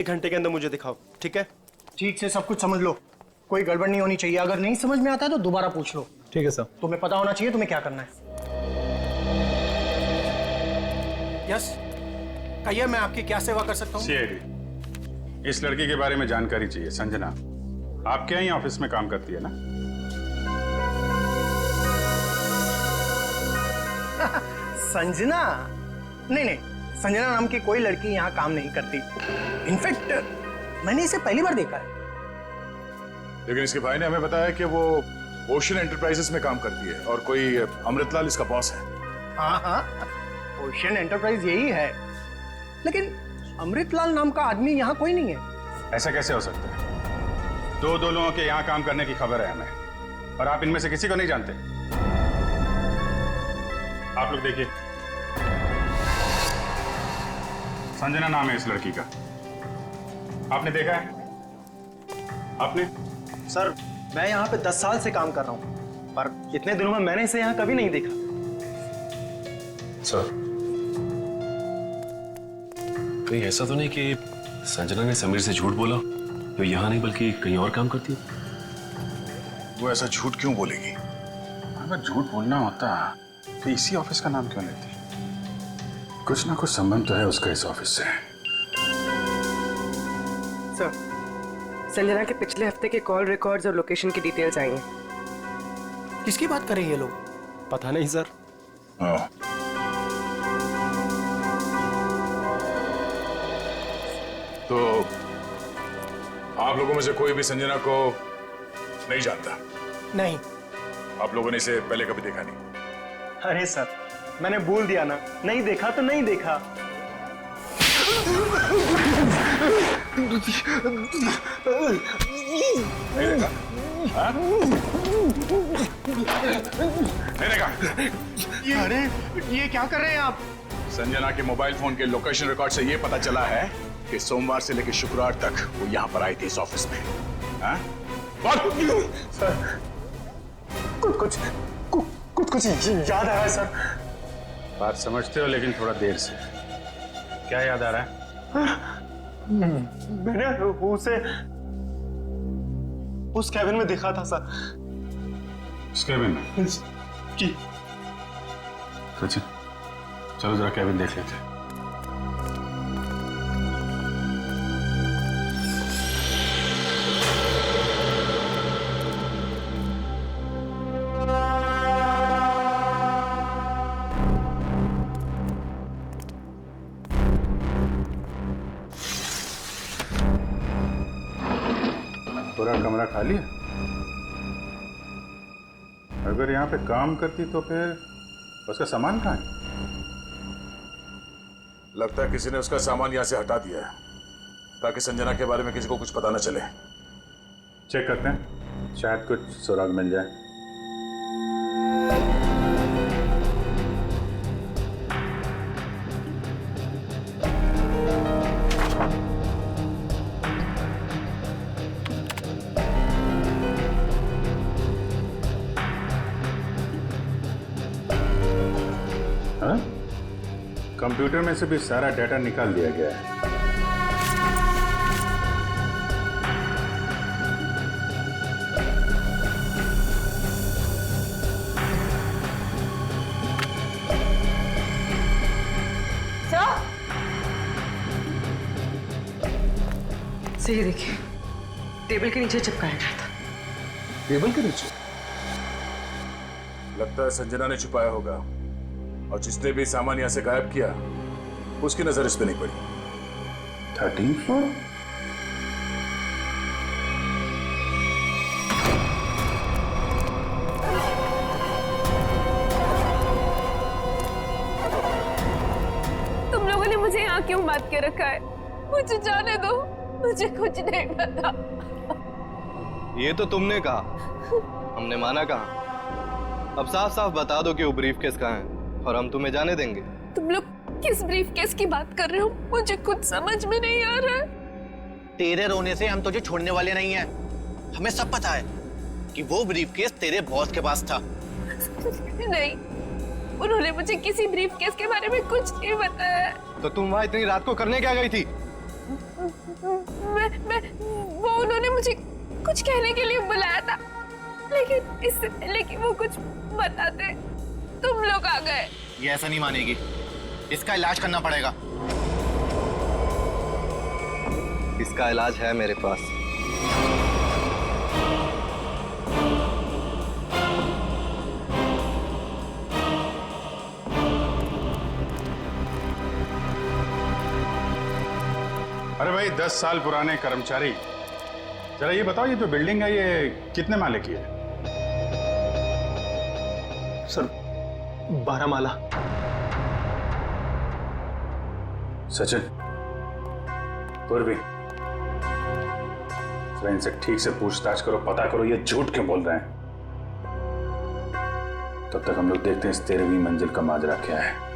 1 घंटे के अंदर मुझे दिखाओ, ठीक है? ठीक से सब कुछ समझ लो, कोई गड़बड़ नहीं होनी चाहिए। अगर नहीं समझ में आता है तो दोबारा पूछ लो। ठीक है सर। तुम्हें पता होना चाहिए तुम्हें क्या करना है। यस, कहिए मैं आपकी क्या सेवा कर सकता हूँ? सीआईडी, इस लड़की के बारे में जानकारी चाहिए। संजना आपके यहाँ ऑफिस में काम करती है ना? संजना? नहीं, संजना नाम की कोई लड़की यहाँ काम नहीं करती। इनफैक्ट मैंने इसे पहली बार देखा है। लेकिन इसके भाई ने हमें बताया कि वो ओशन एंटरप्राइजेस में काम करती है और कोई अमृतलाल इसका बॉस है। हाँ, ओशन एंटरप्राइज यही है, लेकिन अमृतलाल नाम का आदमी यहाँ कोई नहीं है। ऐसा कैसे हो सकता है? दो लोगों के यहाँ काम करने की खबर है हमें, और आप इनमें से किसी को नहीं जानते। आप लोग देखिए, संजना नाम है इस लड़की का। आपने देखा है? आपने? सर, मैं यहाँ पे 10 साल से काम कर रहा हूँ, पर इतने दिनों में मैंने इसे यहाँ कभी नहीं देखा। सर, कहीं ऐसा तो नहीं कि संजना ने समीर से झूठ बोला? तो यहाँ नहीं बल्कि कहीं और काम करती है? वो ऐसा झूठ क्यों बोलेगी? अगर झूठ बोलना होता तो इसी ऑफिस का नाम क्यों लेती? कुछ ना कुछ संबंध तो है उसका इस ऑफिस से। सर, संजना के पिछले हफ्ते के कॉल रिकॉर्ड्स और लोकेशन की डिटेल चाहिए। किसकी बात कर रहे हैं ये लोग? पता नहीं सर। तो आप लोगों में से कोई भी संजना को नहीं जानता? नहीं। आप लोगों ने इसे पहले कभी देखा नहीं? अरे सर, मैंने बोल दिया ना, नहीं देखा तो नहीं देखा। नहीं देखा? हाँ? नहीं देखा? अरे ये क्या कर रहे हैं आप? संजना के मोबाइल फोन के लोकेशन रिकॉर्ड से ये पता चला है कि सोमवार से लेकर शुक्रवार तक वो यहाँ पर आई थी इस ऑफिस में। हाँ? सर, कुछ याद आ रहा है सर। बात समझते हो, लेकिन थोड़ा देर से। क्या याद आ रहा है? मैंने उसे उस कैबिन में देखा था सर। उस कैबिन में? जी। सचिन, चलो जरा कैबिन देख लेते हैं। पूरा कमरा खाली है? अगर यहाँ पे काम करती तो फिर उसका सामान कहाँ है? लगता है किसी ने उसका सामान यहाँ से हटा दिया है ताकि संजना के बारे में किसी को कुछ पता न चले। चेक करते हैं, शायद कुछ सुराग मिल जाए। हाँ? कंप्यूटर में से भी सारा डाटा निकाल दिया गया है। सही देखिए, टेबल के नीचे चिपकाया गया था। टेबल के नीचे? लगता है संजना ने छुपाया होगा, और जिसने भी सामान यहाँ से गायब किया उसकी नजर इस पे नहीं पड़ी। 13th floor? तुम लोगों ने मुझे यहाँ क्यों बात के रखा है? मुझे जाने दो, मुझे कुछ नहीं पता। ये तो तुमने कहा, हमने माना कहा। अब साफ साफ बता दो कि वो ब्रीफकेस कहाँ है और हम तुम्हें जाने देंगे। तुम लोग किस ब्रीफकेस की बात कर रहे हो? मुझे कुछ समझ में नहीं आ रहा है। तेरे रोने से हम तुझे छोड़ने वाले नहीं हैं। हमें सब पता है कि वो ब्रीफकेस तेरे बॉस के पास था। नहीं, उन्होंने मुझे किसी ब्रीफकेस के बारे में कुछ नहीं बताया। तो तुम वहां इतनी रात को करने क्या गई थी? वो उन्होंने मुझे कुछ कहने के लिए बुलाया था, लेकिन इससे पहले कि वो कुछ बताते तुम लोग आ गए। ये ऐसा नहीं मानेगी, इसका इलाज करना पड़ेगा। इसका इलाज है मेरे पास। अरे भाई 10 साल पुराने कर्मचारी, जरा ये बताओ, ये जो बिल्डिंग है ये कितने माले की है? सर 12 माला। सचिन, पूर्वी, जरा इनसे ठीक से पूछताछ करो, पता करो ये झूठ क्यों बोल रहे हैं। तब तक हम लोग देखते हैं इस 13वीं मंजिल का माजरा क्या है।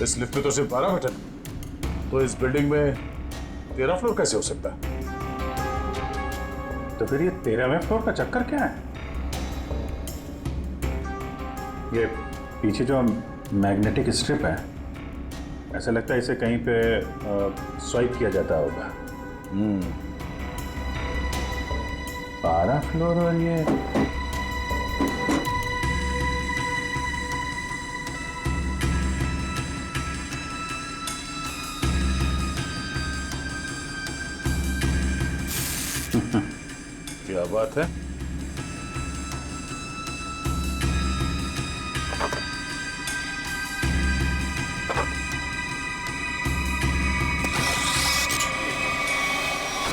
इस लिफ्ट में तो सिर्फ 12 बटन, तो इस बिल्डिंग में 13 फ्लोर कैसे हो सकता है? तो फिर ये 13वें फ्लोर का चक्कर क्या है? ये पीछे जो मैग्नेटिक स्ट्रिप है, ऐसा लगता है इसे कहीं पे स्वाइप किया जाता होगा। 12 फ्लोर और ये क्या बात है?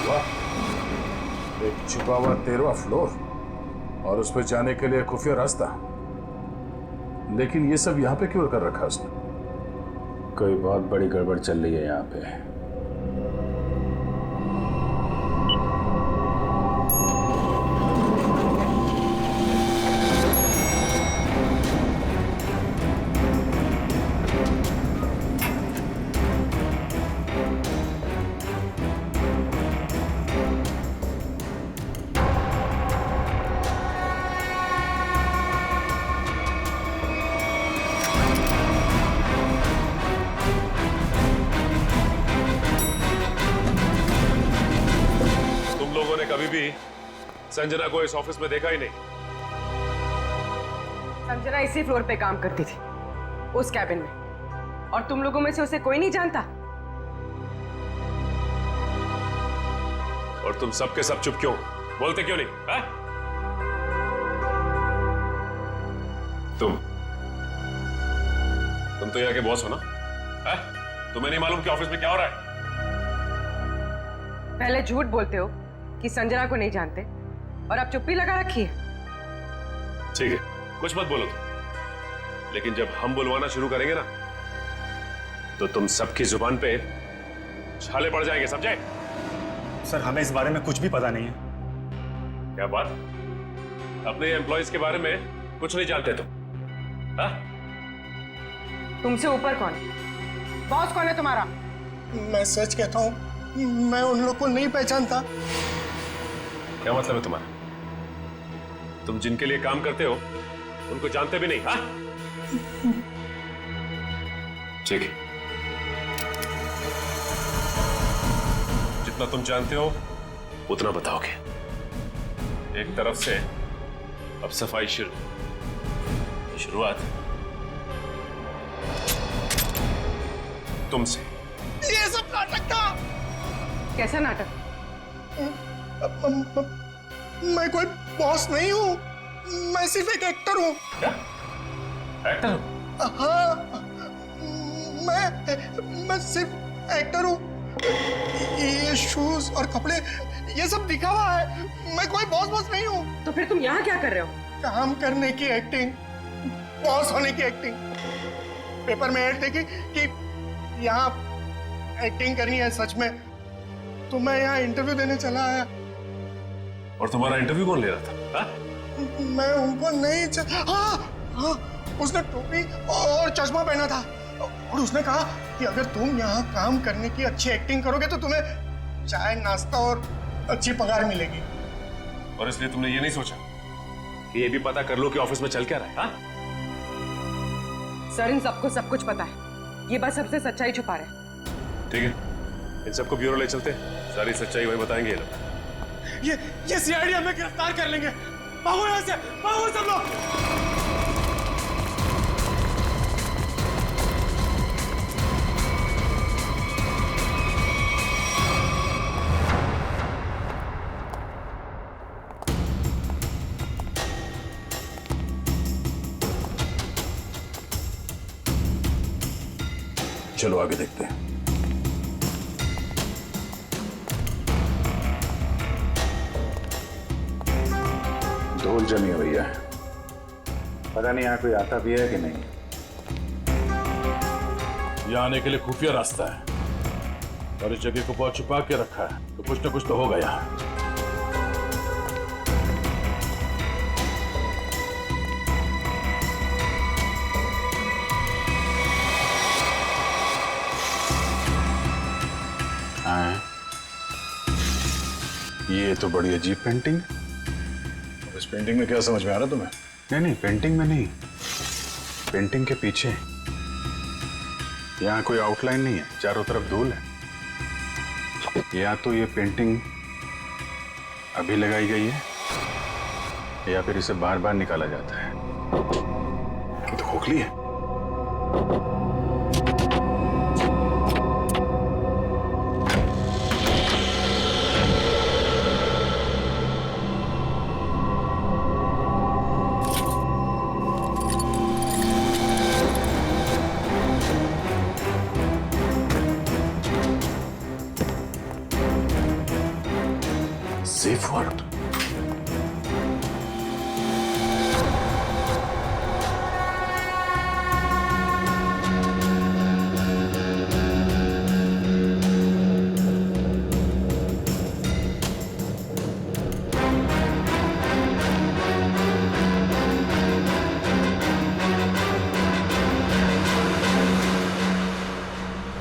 वाह, एक छुपा हुआ 13वां फ्लोर और उस पर जाने के लिए खुफिया रास्ता। लेकिन ये सब यहाँ पे क्यों कर रखा उसने? कोई बहुत बड़ी गड़बड़ चल रही है यहाँ पे। कभी भी संजना को इस ऑफिस में देखा ही नहीं। संजना इसी फ्लोर पे काम करती थी, उस कैबिन में, और तुम लोगों में से उसे कोई नहीं जानता। और तुम सब के सब चुप क्यों, बोलते क्यों नहीं? है? तुम तो यहाँ के बॉस हो ना? है? तुम्हें नहीं मालूम कि ऑफिस में क्या हो रहा है? पहले झूठ बोलते हो कि संजना को नहीं जानते, और अब चुप्पी लगा रखी है। ठीक है, कुछ मत बोलो तुम, लेकिन जब हम बुलवाना शुरू करेंगे ना, तो तुम सबकी जुबान पे छाले पड़ जाएंगे, समझे? सर, हमें इस बारे में कुछ भी पता नहीं है। क्या बात? अपने एम्प्लॉयज के बारे में कुछ नहीं जानते तुम? हाँ? तुमसे ऊपर कौन? बॉस कौन है तुम्हारा? मैं सच कहता हूँ, मैं उन लोग को नहीं पहचानता। क्या मतलब है तुम्हारा? तुम जिनके लिए काम करते हो उनको जानते भी नहीं? हाँ? ठीक है, जितना तुम जानते हो उतना बताओगे। एक तरफ से अब सफाई शुरुआत तुमसे। ये सब नाटक था। कैसा नाटक? मैं कोई बॉस नहीं हूँ, मैं सिर्फ एक एक्टर हूँ। क्या? एक्टर हो? हाँ, मैं सिर्फ एक्टर हूँ। ये शूज और कपड़े ये सब दिखावा है, मैं कोई बॉस नहीं हूँ। तो फिर तुम यहाँ क्या कर रहे हो? काम करने की एक्टिंग, बॉस होने की एक्टिंग। पेपर में ऐड देखी कि यहाँ एक्टिंग करनी है सच में, तो मैं यहाँ इंटरव्यू देने चला आया। और तुम्हारा इंटरव्यू कौन ले रहा था? हा? मैं उनको नहीं हाँ, उसने टोपी और चश्मा पहना था, और उसने कहा कि अगर तुम यहाँ काम करने की अच्छी एक्टिंग करोगे तो तुम्हें चाय नाश्ता और अच्छी पगार मिलेगी। और इसलिए तुमने ये नहीं सोचा कि ये भी पता कर लो कि ऑफिस में चल क्या रहा है? हाँ? सर इन सबको सब कुछ पता है, ये बस सबसे सच्चाई छुपा रहे हैं। ठीक है, इन सबको ब्यूरो ले चलते हैं, सारी सच्चाई वही बताएंगे ये लोग। ये सीआईडी हमें गिरफ्तार कर लेंगे। भागो यहाँ से, भागो सब लोग। चलो आगे देखते हैं। धूल जमी हुई है, पता नहीं यहाँ कोई आता भी है कि नहीं। यहाँ आने के लिए खुफिया रास्ता है और इस जगह को बहुत छुपा के रखा है, तो कुछ ना कुछ तो होगा यहाँ। ये तो बड़ी अजीब पेंटिंग। इस पेंटिंग में क्या समझ में आ रहा तुम्हें? नहीं, पेंटिंग में नहीं, पेंटिंग के पीछे। यहाँ कोई आउटलाइन नहीं है, चारों तरफ धूल है। या तो ये पेंटिंग अभी लगाई गई है या फिर इसे बार बार निकाला जाता है। ये तो खोखली है। Safe word.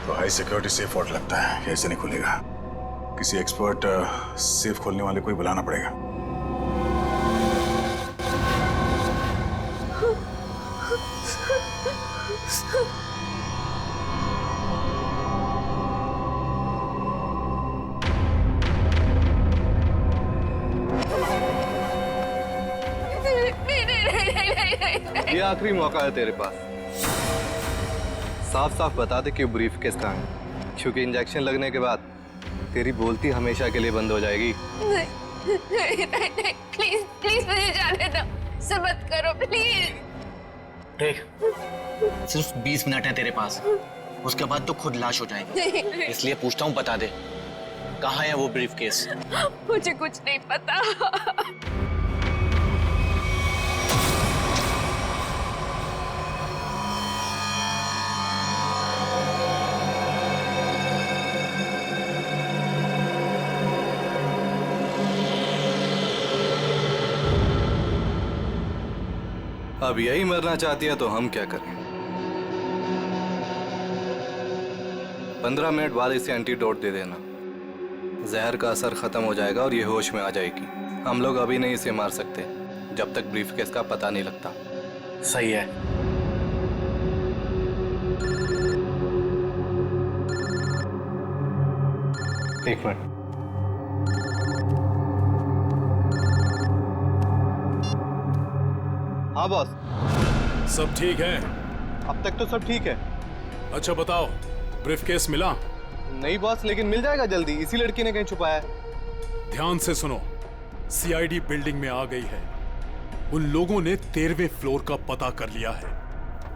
तो हाई सिक्योरिटी सेफ वर्ड लगता है, कैसे नहीं खुलेगा? किसी एक्सपर्ट सेफ खोलने वाले को ही बुलाना पड़ेगा। ये आखिरी मौका है तेरे पास, साफ साफ बता दे कि ब्रीफ केस कहाँ है, क्योंकि इंजेक्शन लगने के बाद तेरी बोलती हमेशा के लिए बंद हो जाएगी। नहीं, प्लीज प्लीज मुझे जाने दो, ऐसा मत करो प्लीज। देख, सिर्फ 20 मिनट है तेरे पास, उसके बाद तो खुद लाश हो जाएगी। इसलिए पूछता हूँ, बता दे कहाँ है वो ब्रीफ केस? मुझे कुछ नहीं पता। अब यही मरना चाहती है तो हम क्या करें? 15 मिनट बाद इसे एंटीडोट दे देना, जहर का असर खत्म हो जाएगा और ये होश में आ जाएगी। हम लोग अभी नहीं इसे मार सकते जब तक ब्रीफकेस का पता नहीं लगता। सही है। एक मिनट। हाँ बॉस, सब ठीक है? अब तक तो सब ठीक है। अच्छा बताओ, ब्रीफकेस मिला? नहीं बॉस, लेकिन मिल जाएगा जल्दी, इसी लड़की ने कहीं छुपाया है। ध्यान से सुनो, सीआईडी बिल्डिंग में आ गई है। उन लोगों ने 13वें फ्लोर का पता कर लिया है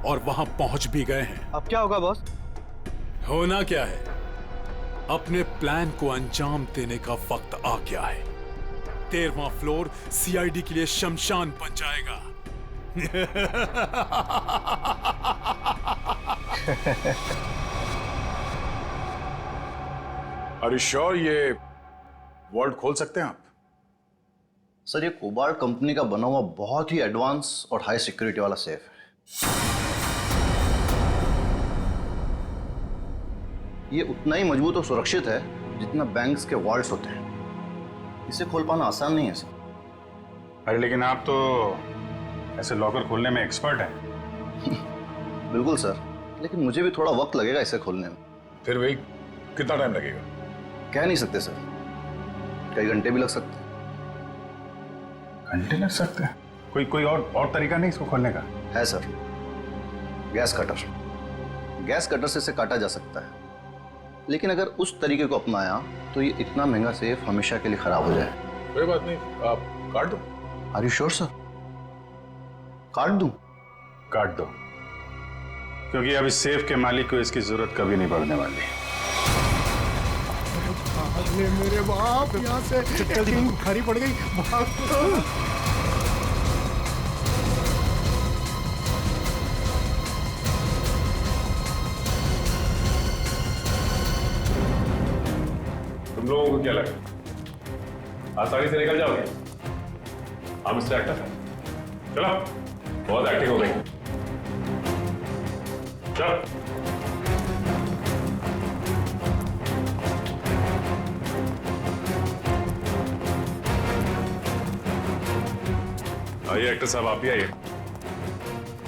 और वहां पहुंच भी गए हैं। अब क्या होगा बॉस? होना क्या है, अपने प्लान को अंजाम देने का वक्त आ गया है। 13वां फ्लोर सीआईडी के लिए शमशान बन जाएगा। अरे श्योर, ये वॉल्ट खोल सकते हैं आप? सर, ये कोबाल्ट कंपनी का बना हुआ बहुत ही एडवांस और हाई सिक्योरिटी वाला सेफ है। ये उतना ही मजबूत और सुरक्षित है जितना बैंक्स के वॉल्ट्स होते हैं। इसे खोल पाना आसान नहीं है सर। अरे लेकिन आप तो ऐसे लॉकर खोलने में एक्सपर्ट हैं। बिल्कुल सर, लेकिन मुझे भी थोड़ा वक्त लगेगा इसे खोलने में। फिर भाई कितना टाइम लगेगा? कह नहीं सकते सर, कई घंटे भी लग सकते हैं। घंटे लग सकते हैं? कोई और तरीका नहीं इसको खोलने का? है sir, gas cutter. Gas cutter से इसे काटा जा सकता है, लेकिन अगर उस तरीके को अपनाया तो ये इतना महंगा सेफ हमेशा के लिए खराब हो जाए। कोई बात नहीं, आप काट दो। Are you sure sir? काट दूं? काट दो, क्योंकि अब इस सेफ के मालिक को इसकी जरूरत कभी नहीं पड़ने वाली। अरे मेरे बाप, यहाँ से एक्टिंग भारी पड़ गई। भाग तो। तुम लोगों को क्या लगा आसानी से निकल जाओगे? हम मिस्टर एक्टर, चलो, बहुत एक्टिंग हो गई, चलो। आइए एक्टर साहब, आप भी आइए,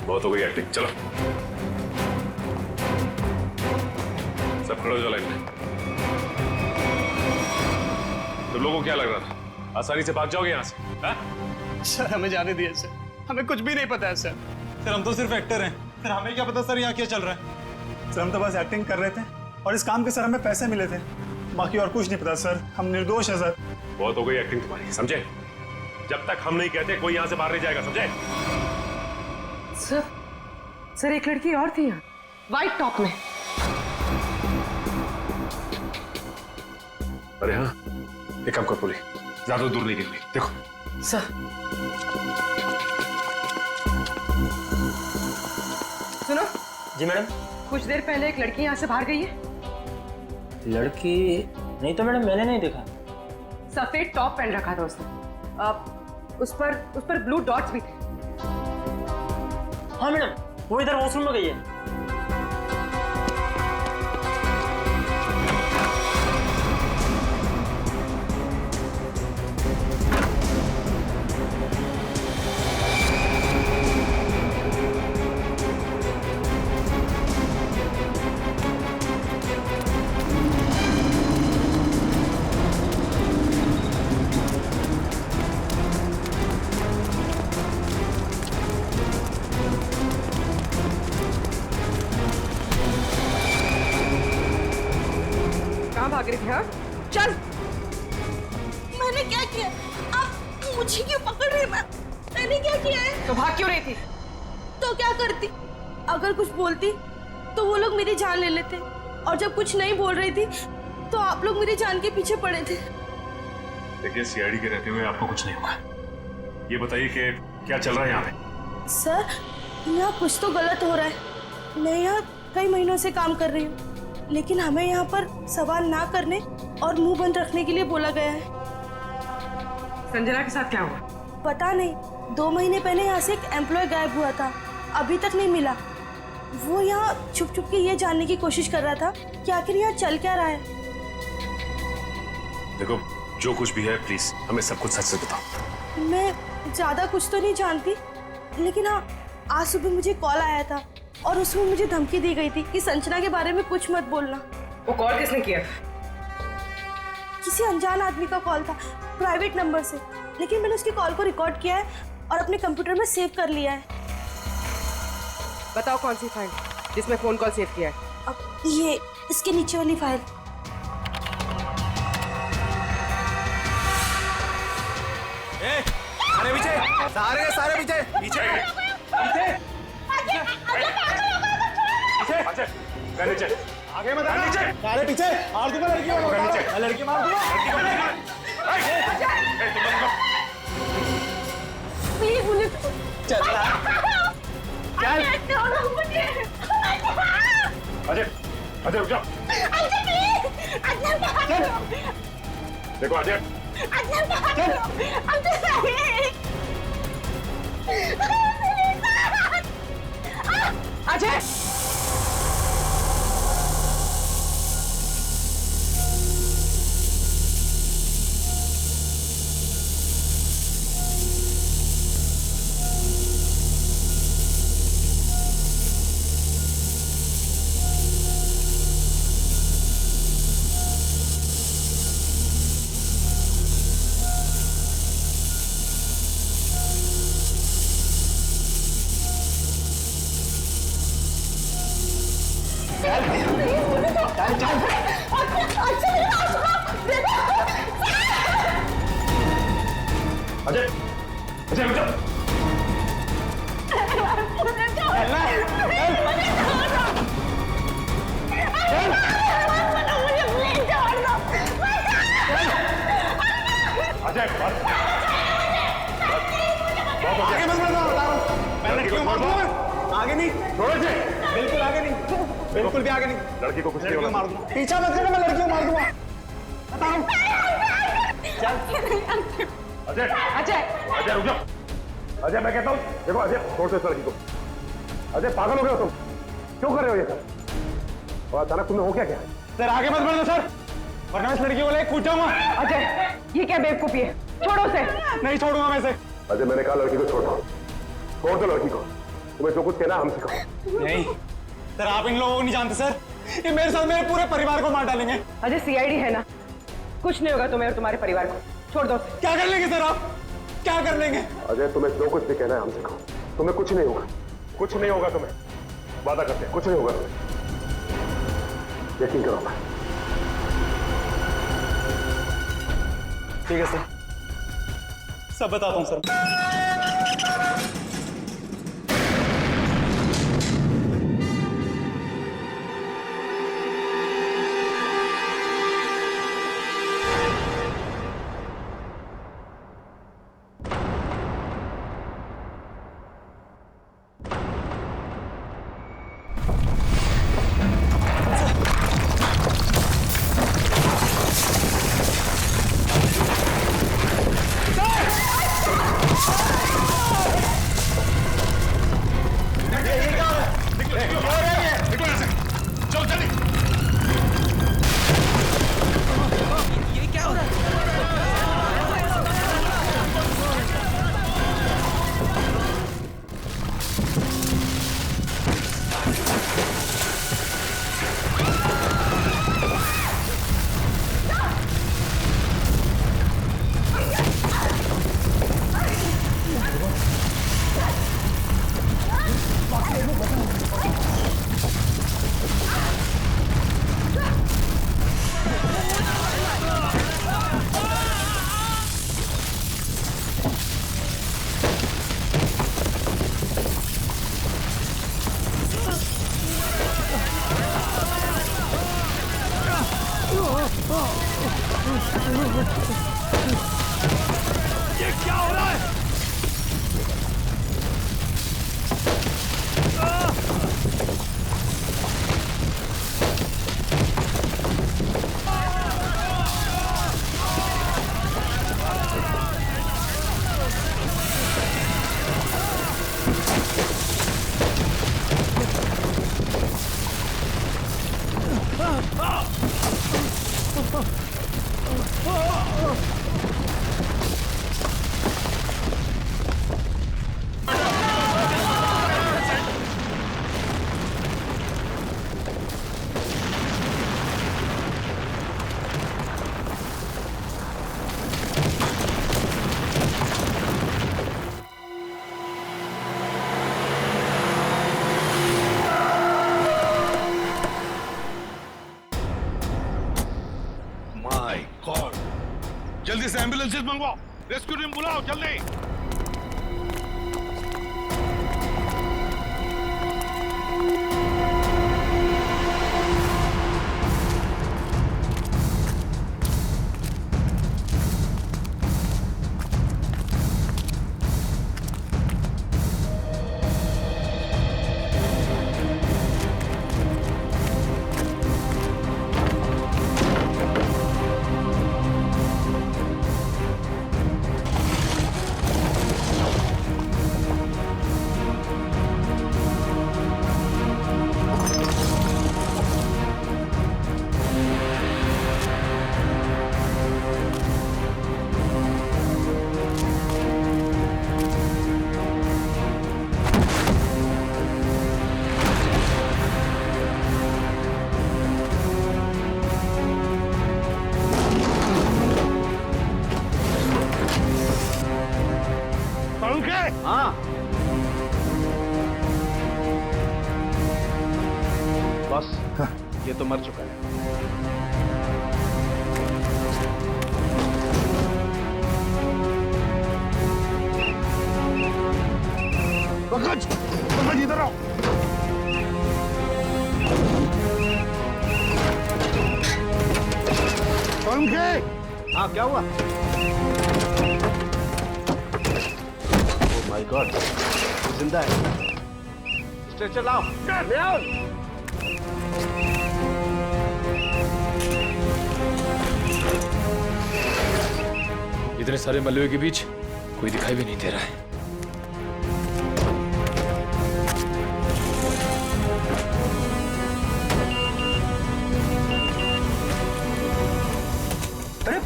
बहुत हो गई एक्टिंग, चलो। सब खड़े हो जाओ लाइन में। तुम लोगों को क्या लग रहा था आसानी से भाग जाओगे यहाँ से? सर हमें जाने दिए सर, हमें कुछ भी नहीं पता है सर। सर हम तो सिर्फ एक्टर हैं सर, हमें क्या पता सर यहाँ क्या चल रहा है। सर हम तो बस एक्टिंग कर रहे थे और इस काम के सर हमें पैसे मिले थे, बाकी और कुछ नहीं पता सर, हम निर्दोष हैं सर। बहुत हो गई एक्टिंग तुम्हारी, समझे? जब तक हम नहीं कहते कोई यहाँ से बाहर नहीं जाएगा, समझे? सर एक लड़की और थी यहाँ, व्हाइट टॉप में। अरे हाँ, एक काम कर पूरी, ज्यादा दूर नहीं गिरनी, देखो। सर सुनो। जी मैडम। कुछ देर पहले एक लड़की यहाँ से बाहर गई है। लड़की नहीं तो मैडम, मैंने नहीं देखा। सफेद टॉप पहन रखा था उसने, उस पर ब्लू डॉट्स भी थे। हाँ मैडम, वो इधर वॉशरूम में गई है। भाग रही थी? हाँ चल। मैंने क्या किया? आप मुझे क्यों पकड़ रहे हैं? मैंने क्या किया है? तो भाग क्यों रही थी? तो क्या करती? अगर कुछ बोलती तो वो लोग मेरी जान ले लेते, और जब कुछ नहीं बोल रही थी तो आप लोग मेरी जान के पीछे पड़े थे। देखिए सीआईडी के रहते हुए आपको कुछ नहीं हुआ। ये बताइए कि क्या चल रहा है यहाँ पे? सर यहाँ कुछ तो गलत हो रहा है। मैं यहाँ कई महीनों से काम कर रही हूँ, लेकिन हमें यहाँ पर सवाल ना करने और मुंह बंद रखने के लिए बोला गया है। संजना के साथ क्या हुआ? पता नहीं, 2 महीने पहले यहाँ से एक एम्प्लॉय गायब हुआ था, अभी तक नहीं मिला। वो यहाँ छुप छुप के ये जानने की कोशिश कर रहा था कि आखिर यहाँ चल क्या रहा है। देखो जो कुछ भी है प्लीज हमें सब कुछ सच से बताओ। मैं ज्यादा कुछ तो नहीं जानती, लेकिन हाँ आज सुबह मुझे कॉल आया था और उसमें मुझे धमकी दी गई थी कि संजना के बारे में कुछ मत बोलना। वो कॉल किसने किया? किसी अनजान आदमी का कॉल था, प्राइवेट नंबर से, लेकिन मैंने उसकी कॉल को रिकॉर्ड किया है और अपने कंप्यूटर में सेव कर लिया है। बताओ कौन सी फाइल जिसमें फोन कॉल सेव किया है? अब ये इसके नीचे वाली फाइल। सारे पीछे, सारे पीछे, पीछे नीचे आगे मत आना, नीचे सारे पीछे। मार दूंगा लड़की को, लड़की मार दूंगा। प्लीज मुझे चल अजय अजय रुक जाओ। देखो अजय अजय अजय आगे मत बढ़ो, बता रहा हूं। मैं लड़की को मार दूंगा। आगे नहीं, बिल्कुल आगे नहीं, बिल्कुल भी आगे नहीं। लड़की को कुछ नहीं लड़की को होगा। मार दूंगा। पीछा मत करना, मैं लड़की को मार दूंगा। बता रहा हूं। अजय अजय अजय रुक जाओ। अजय मैं कहता हूँ, देखो अजय छोड़ दो इस लड़की को। अजय पागल हो गए हो तुम? क्यों कर रहे हो ये सब? और अचानक तुम्हें हो क्या क्या? सर आगे मत बढ़ो सर, वरना इस लड़की को लेकर कूद जाऊंगा। अजय, ये क्या बेवकूफी है? छोड़ो उसे। नहीं छोड़ूंगा मैं इसे। अजय मैंने कहा लड़की को छोड़ दो, छोड़ दो लड़की को। तुम्हें जो कुछ कहना हम सिखाओ। नहीं सर, आप इन लोगों को नहीं जानते सर, ये मेरे साथ मेरे पूरे परिवार को मार डालेंगे। अजय सीआईडी है ना, कुछ नहीं होगा तुम्हें और तुम्हारे परिवार को। छोड़ दो उसे। क्या कर लेंगे सर आप? क्या कर लेंगे? अजय तुम्हें जो कुछ भी कहना है हम सिखाओ। तुम्हें कुछ नहीं होगा, कुछ नहीं होगा तुम्हें, वादा करते हैं कुछ नहीं होगा तुम्हें, यकीन करो। मैं ठीक है सर, सब बताता हूँ सर। ये क्या हो रहा है? जल्दी से एम्बुलेंसेस मंगवाओ, रेस्क्यू टीम बुलाओ जल्दी। हाँ बस ये तो मर चुका है। पंकज इधर आओ। पंकज, हाँ क्या हुआ? ओह माय गॉड, जिंदा है। स्ट्रेचर लाओ। ले आओ। इतने सारे मलबे के बीच कोई दिखाई भी नहीं दे रहा है। अरे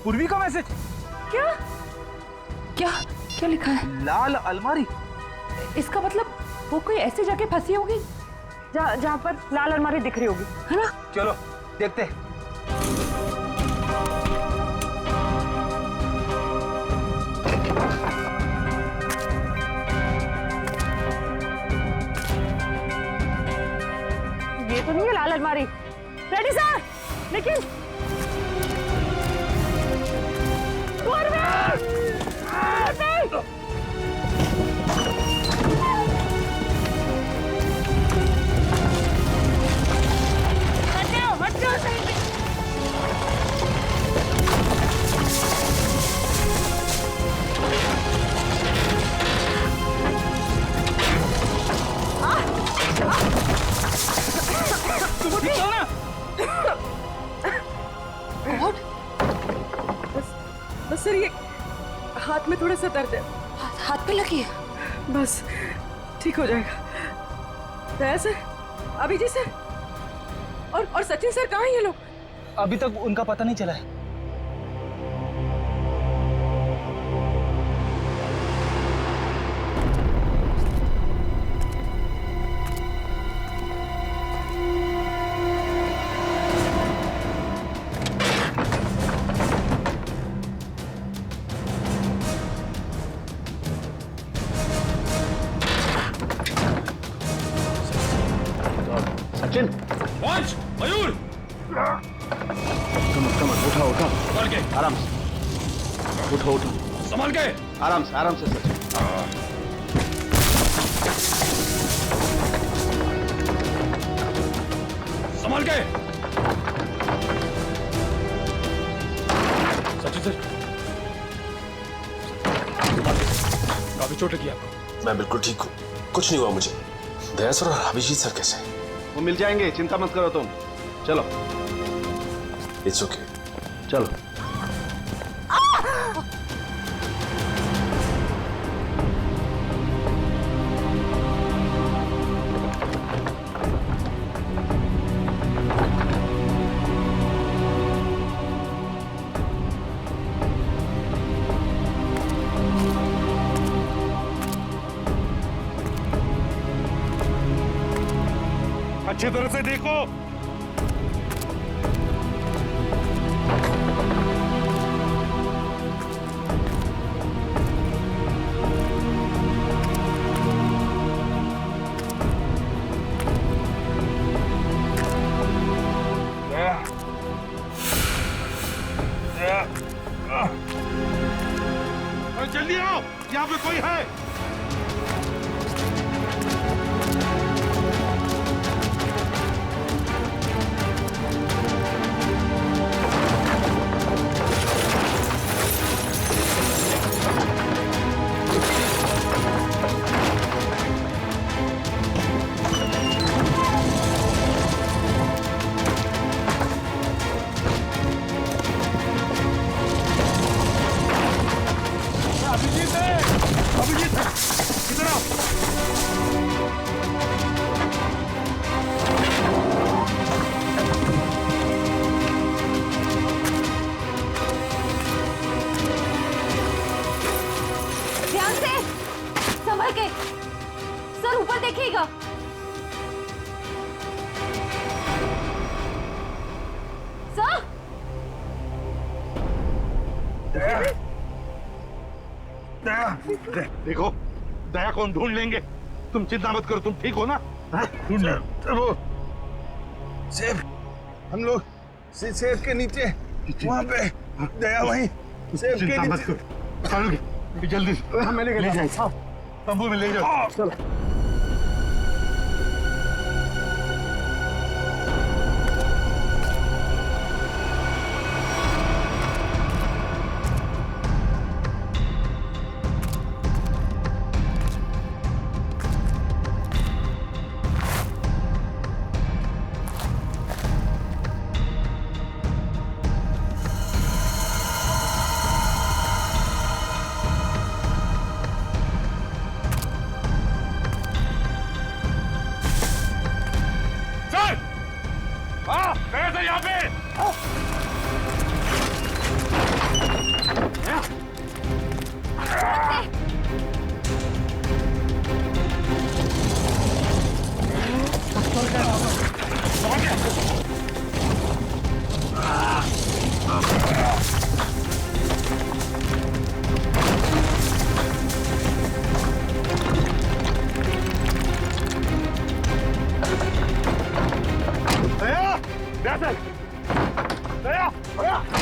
पूर्वी का मैसेज। क्या क्या क्या लिखा है? लाल अलमारी। इसका मतलब वो कोई ऐसी जगह फंसी होगी जहाँ पर लाल अलमारी दिख रही होगी, है ना? चलो देखते हैं। ये तो नहीं है लाल अलमारी। रेडी सर, लेकिन बस सर, ये हाथ में थोड़ा सा दर्द है। हाथ पे लगी है? बस ठीक हो जाएगा। दया सर, अभिजीत सर और सचिन सर कहाँ हैं ये लोग? अभी तक उनका पता नहीं चला है। सचिन, मयूर, उठा उठा, संभाल के, आराम से उठो उठो, संभाल के, आराम से सचिन। संभाल के। सचिन सर, काफी चोट लगी आपको। मैं बिल्कुल ठीक हूँ, कुछ नहीं हुआ मुझे। दया सर और अभिजीत सर कैसे हैं? वो मिल जाएंगे, चिंता मत करो तुम। चलो। It's okay. चलो। अच्छी तरह से देखो। जल्दी आओ, यहाँ पे कोई है। अभिजीत, इधर आओ। ध्यान से, संभल के। सर ऊपर देखिएगा। सर, देखो, दया कौन ढूंढ लेंगे। तुम चिंता मत करो, तुम ठीक हो ना? ढूंढ वो सेब, हम लोग सेब के नीचे वहाँ पे दया वहीं सेब के नीचे। जल्दी मैंने ले जाए। तंबू में ले जाओ। चलो।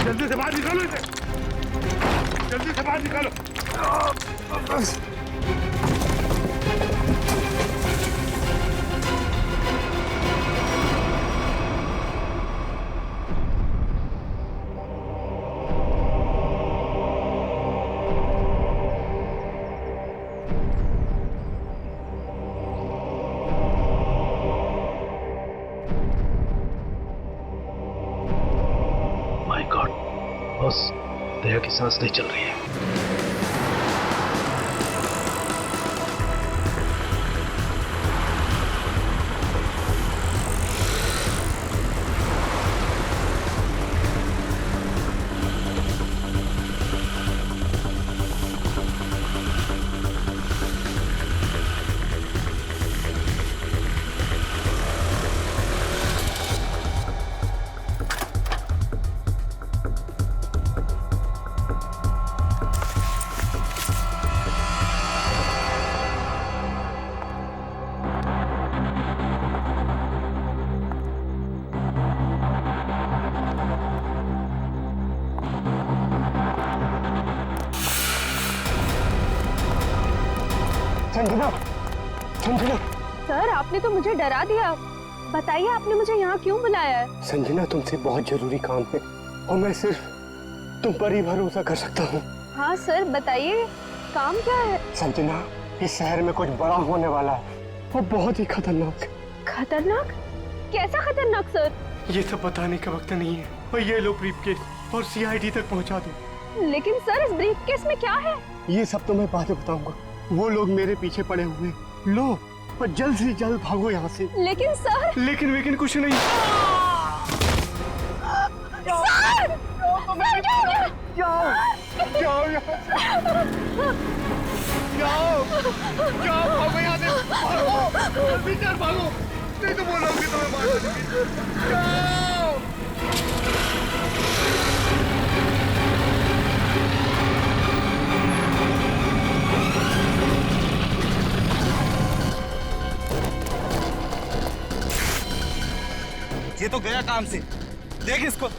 जल्दी से बाहर निकालो इसे, जल्दी से बाहर निकालो। माय गॉड बॉस, दया की सांस नहीं चल रही है। संजना, संजना। सर आपने तो मुझे डरा दिया। बताइए आपने मुझे यहाँ क्यों बुलाया है? संजना तुमसे बहुत जरूरी काम है और मैं सिर्फ तुम पर ही भरोसा कर सकता हूँ। हाँ सर बताइए, काम क्या है? संजना, इस शहर में कुछ बड़ा होने वाला है, वो बहुत ही खतरनाक। खतरनाक? कैसा खतरनाक सर? ये सब बताने का वक्त नहीं है और ये लो ब्रीफकेस और सीआईडी तक पहुँचा दो। लेकिन सर इस ब्रीफकेस में क्या है? ये सब तो मैं बाद में बताऊंगा। वो लोग मेरे पीछे पड़े हुए हैं। लो और जल्द से जल्द भागो यहाँ से। लेकिन सर। लेकिन कुछ नहीं। सर! सर क्या हो गया? जाओ यहाँ से। जाओ भागो यहाँ से। भागो भीतर भागो, नहीं तो बोलोगे तो मैं मार दूंगी। जाओ। ये तो गया काम से, देख इसको।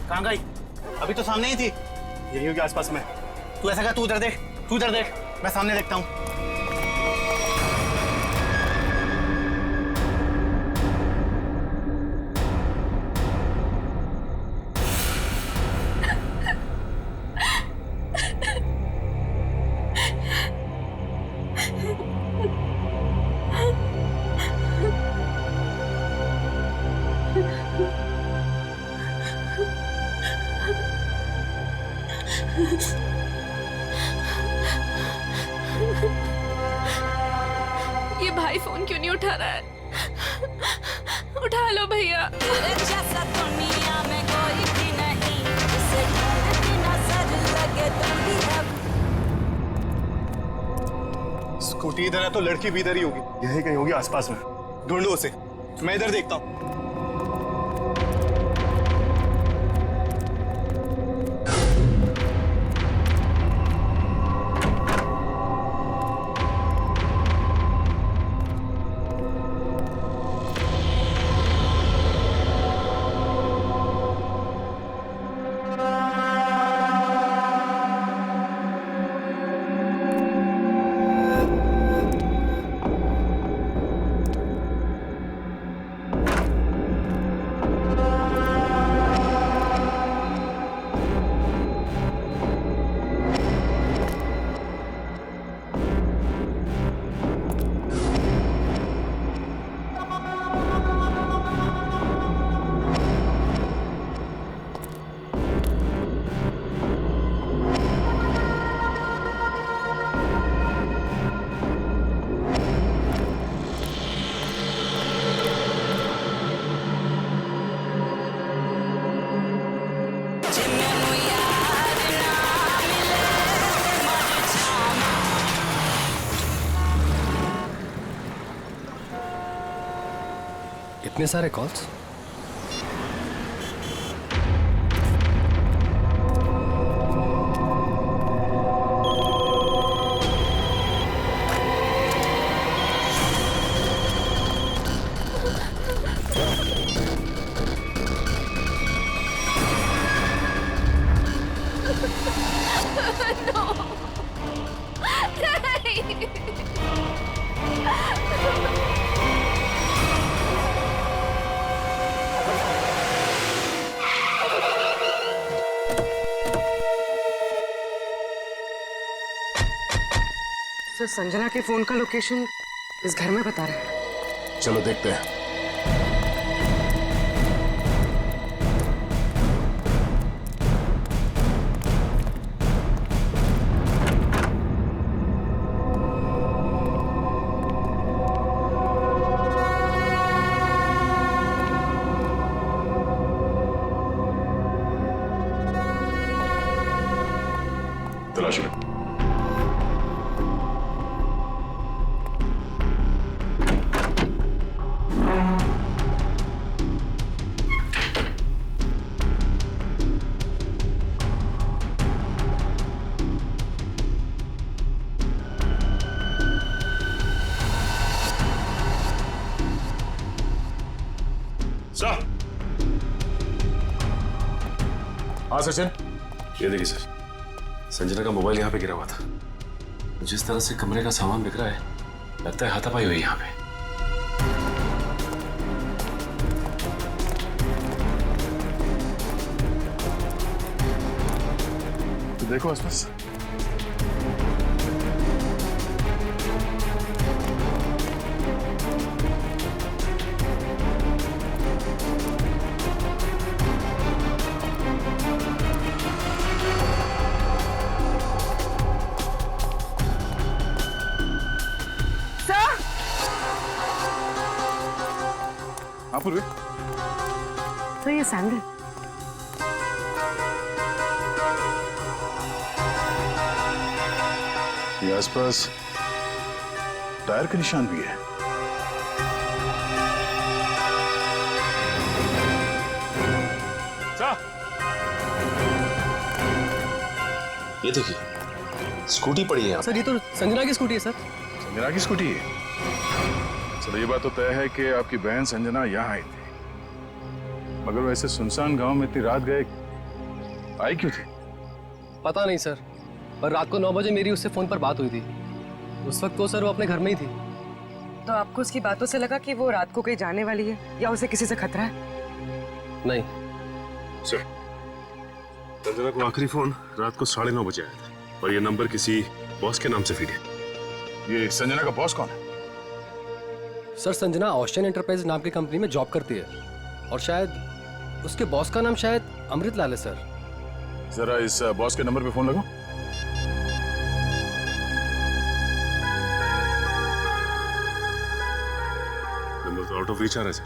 कहाँ गई? अभी तो सामने ही थी। यही होगी आसपास में। तू ऐसा कर, तू उधर देख, तू उधर देख, मैं सामने देखता हूँ। ये भाई फोन क्यों नहीं उठा रहा है? उठा लो भैया। स्कूटी इधर है तो लड़की भी इधर ही होगी। यही कहीं होगी आसपास में। ढूंढो उसे। मैं इधर देखता हूँ। इतने सारे कॉल्स? सर, संजना के फोन का लोकेशन इस घर में बता रहा है। चलो देखते हैं। तलाश लो। हाँ सचिन, ये देखिए सर, संजना का मोबाइल यहाँ पे गिरा हुआ था। जिस तरह से कमरे का सामान बिक रहा है, लगता है हाथापाई हुई यहाँ पे। तो देखो आसपास। हाँ पूर्वी। तो ये सैंडल ये आसपास टायर के निशान भी है। ये देखिए स्कूटी पड़ी है यहाँ। सर ये तो संजना की स्कूटी है सर। संजना की स्कूटी है? चलो ये बात तो तय है कि आपकी बहन संजना यहाँ आई थी, मगर वैसे सुनसान गांव में इतनी रात गए आई क्यों थी? पता नहीं सर, पर रात को 9 बजे मेरी उससे फोन पर बात हुई थी। उस वक्त तो सर वो अपने घर में ही थी। तो आपको उसकी बातों से लगा कि वो रात को कहीं जाने वाली है या उसे किसी से खतरा है? नहीं सर, संजना को आखिरी फोन रात को 9:30 बजे आया था और ये नंबर किसी बॉस के नाम से फीड है। ये संजना का बॉस कौन है? सर संजना ऑस्टिन एंटरप्राइज नाम की कंपनी में जॉब करती है और शायद उसके बॉस का नाम शायद अमृत लाल है सर। जरा इस बॉस के नंबर पे फोन लगाओ। नंबर तो आउट ऑफ रीच आ रहा है सर।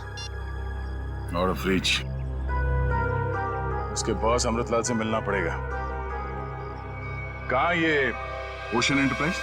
Out of reach? उसके बॉस अमृतलाल से मिलना पड़ेगा। कहाँ ये ओशन एंटरप्राइज?